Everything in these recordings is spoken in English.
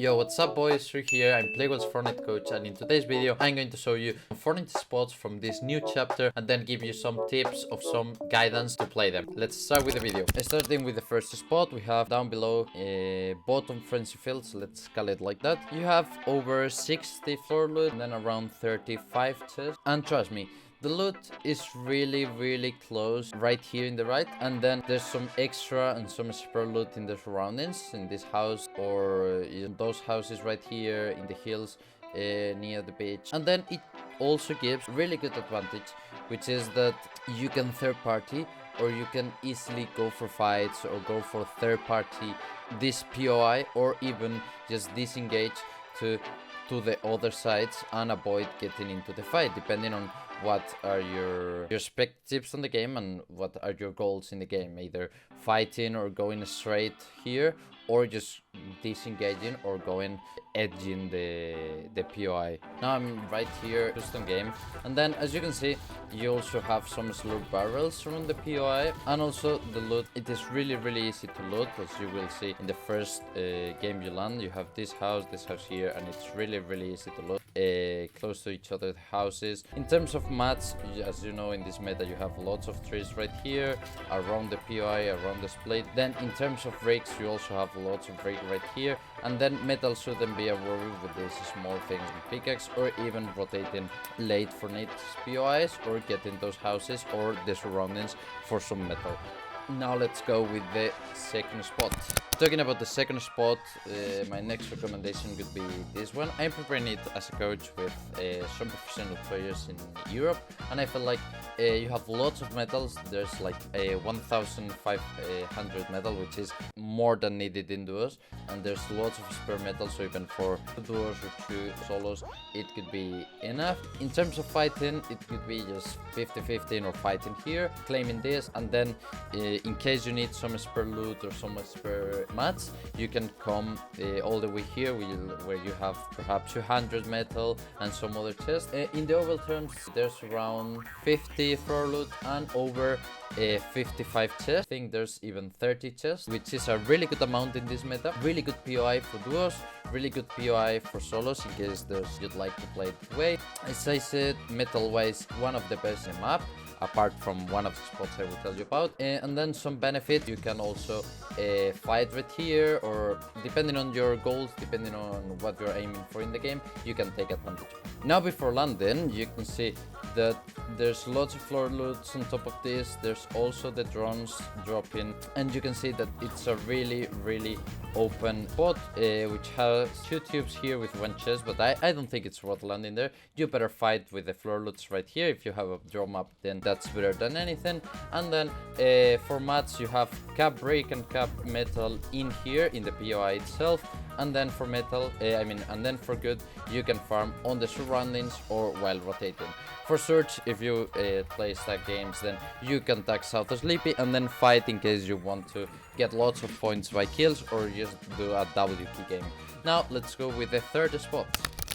Yo, what's up boys, Rick here, I'm Playwell's Fortnite coach, and in today's video I'm going to show you Fortnite spots from this new chapter and then give you some tips of some guidance to play them. Let's start with the video. Starting with the first spot, we have down below bottom frenzy fields, let's call it like that. You have over 60 floor loot and then around 35 chests, and trust me, the loot is really close right here in the right, and then there's some extra and some spare loot in the surroundings, in this house or in those houses right here in the hills near the beach. And then it also gives really good advantage, which is that you can third party, or you can easily go for fights or go for third party this POI, or even just disengage to the other sides and avoid getting into the fight, depending on what are your perspectives on the game and what are your goals in the game, either fighting or going straight here, or just disengaging or going edging the POI. Now I'm right here, custom game, and then as you can see, you also have some slow barrels around the POI, and also the loot. It is really easy to loot, as you will see in the first game you land. You have this house here, and it's really easy to loot close to each other houses. In terms of mats, as you know, in this meta you have lots of trees right here around the POI, around the split. Then in terms of rakes, you also have lots of rake right here, and then metal shouldn't be a worry with these small things with pickaxe, or even rotating late for neat POIs, or getting those houses or the surroundings for some metal. Now let's go with the second spot. Talking about the second spot, my next recommendation would be this one. I'm preparing it as a coach with some professional players in Europe, and I feel like you have lots of metals. There's like a 1,500 metal, which is more than needed in duos, and there's lots of spare metal, so even for 2 duos or 2 solos it could be enough. In terms of fighting, it could be just 50-50 or fighting here, claiming this, and then in case you need some spare loot or some spare mats, you can come all the way here where you have perhaps 200 metal and some other chests. In the overall terms, there's around 50 floor loot and over 55 chests. I think there's even 30 chests, which is a really good amount in this meta. Really good POI for duos, really good POI for solos in case you'd like to play it that way. As I said, metal wise, one of the best in the map, apart from one of the spots I will tell you about. And then some benefit, you can also fight right here, or depending on your goals, depending on what you're aiming for in the game, you can take advantage. Now before landing, you can see that there's lots of floor loots on top of this. There's also the drones dropping, and you can see that it's a really open spot, which has 2 tubes here with 1 chest, but I don't think it's worth landing there. You better fight with the floor loots right here. If you have a drop map, then that's better than anything. And then for mats, you have cap break and cap metal in here in the POI itself, and then for metal, and then for good, you can farm on the surroundings or while rotating. For search, if you play stack games, then you can tag South Sleepy and then fight in case you want to get lots of points by kills, or just do a WP game. Now let's go with the third spot.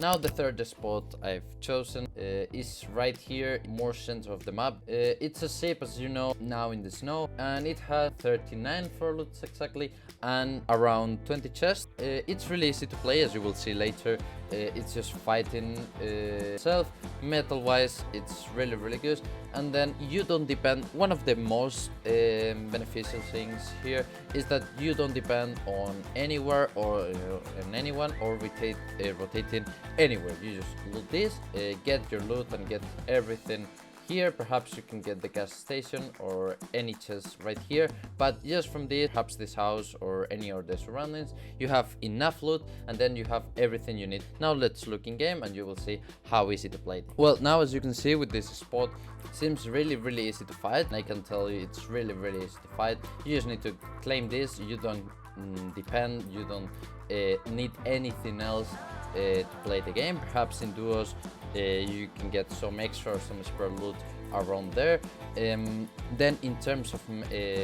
Now the third spot I've chosen is right here, more center of the map. It's a ship, as you know, now in the snow, and it has 39 floor loots exactly and around 20 chests. It's really easy to play, as you will see later. It's just fighting itself. Metal wise, it's really good, and then you don't depend. One of the most beneficial things here is that you don't depend on anywhere or on anyone, or rotating anywhere. You just loot this, get your loot and get everything here. Perhaps you can get the gas station or any chest right here, but just from this, perhaps this house or any of the surroundings, you have enough loot, and then you have everything you need. Now let's look in game and you will see how easy to play it. Well, now as you can see with this spot, it seems really easy to fight, and I can tell you it's really easy to fight. You just need to claim this. You don't depend, you don't need anything else to play the game. Perhaps in duos you can get some extra or some spare loot around there. Then in terms of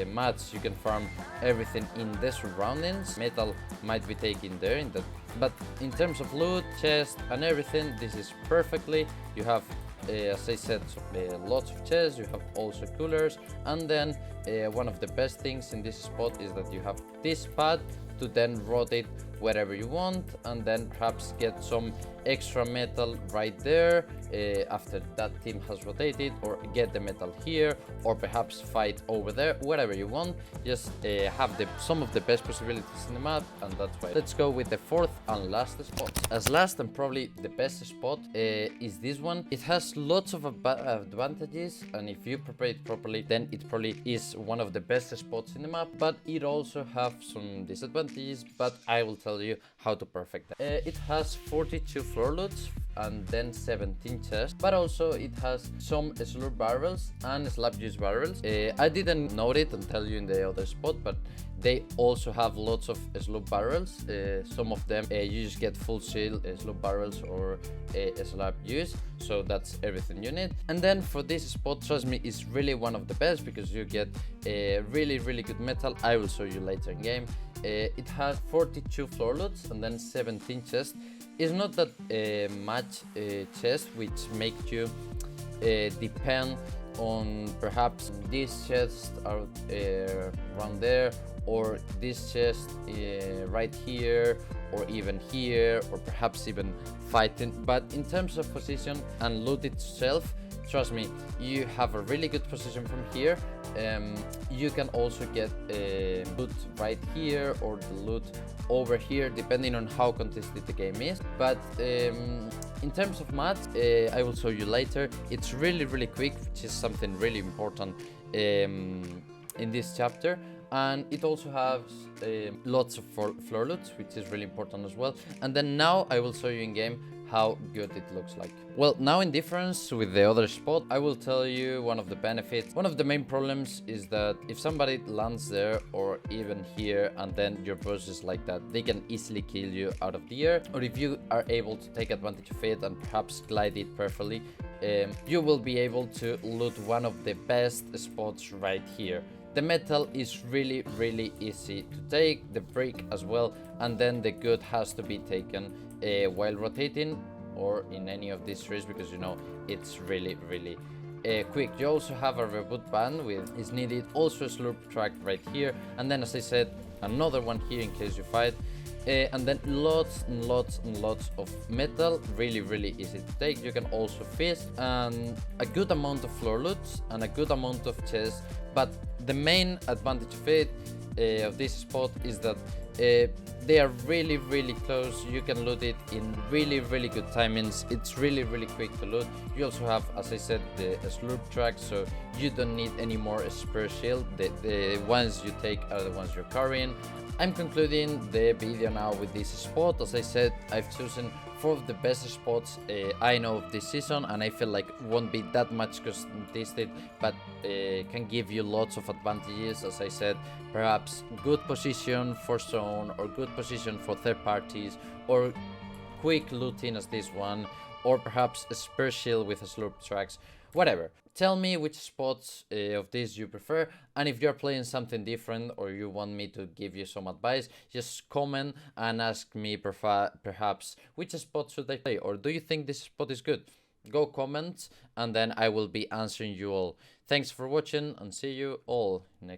mats, you can farm everything in the surroundings. Metal might be taken there in that, but in terms of loot, chest and everything, this is perfectly. You have as I said, lots of chests. You have also coolers, and then one of the best things in this spot is that you have this pad to then rotate wherever you want, and then perhaps get some extra metal right there after that team has rotated, or get the metal here, or perhaps fight over there, whatever you want. Just have some of the best possibilities in the map, and that's why. Let's go with the fourth and last spot. As last and probably the best spot is this one. It has lots of advantages, and if you prepare it properly, then it probably is one of the best spots in the map, but it also have some disadvantages, but I will tell you how to perfect that. It has 42 floor loots and then 17 chests, but also it has some slurp barrels and slab juice barrels. I didn't note it and tell you in the other spot, but they also have lots of slurp barrels. Some of them you just get full seal slurp barrels or slab juice, so that's everything you need. And then for this spot, trust me, it's really one of the best because you get really good metal. I will show you later in game. It has 42 floor loots and then 17 chests. It's not that much chest, which makes you depend on perhaps this chest are around there, or this chest right here, or even here, or perhaps even fighting. But in terms of position and loot itself, trust me, you have a really good position from here. You can also get loot right here or the loot over here, depending on how contested the game is. But in terms of math, I will show you later. It's really quick, which is something really important in this chapter. And it also has lots of floor loots, which is really important as well. And then now I will show you in game how good it looks like. Well, now in difference with the other spot, I will tell you one of the benefits. One of the main problems is that if somebody lands there or even here and then your boss is like that, they can easily kill you out of the air. Or if you are able to take advantage of it and perhaps glide it perfectly, you will be able to loot one of the best spots right here. The metal is really easy to take, the brick as well, and then the good has to be taken while rotating or in any of these trees, because you know it's really quick. You also have a reboot band with is needed, also a slurp track right here, and then as I said, another one here in case you fight. And then lots of metal, really easy to take. You can also fish, and a good amount of floor loots and a good amount of chests. But the main advantage of it, of this spot, is that they are really close. You can loot it in really good timings. It's really quick to loot. You also have, as I said, the slurp track, so you don't need any more spare shield. The ones you take are the ones you're carrying. I'm concluding the video now with this spot. As I said, I've chosen 4 of the best spots I know of this season, and I feel like won't be that much contested, but can give you lots of advantages. As I said, perhaps good position for zone, or good position for third parties, or quick looting as this one, or perhaps a spare shield with a slurp tracks. Whatever. Tell me which spots of this you prefer, and if you're playing something different or you want me to give you some advice, just comment and ask me perhaps which spot should I play, or do you think this spot is good? Go comment and then I will be answering you all. Thanks for watching, and see you all next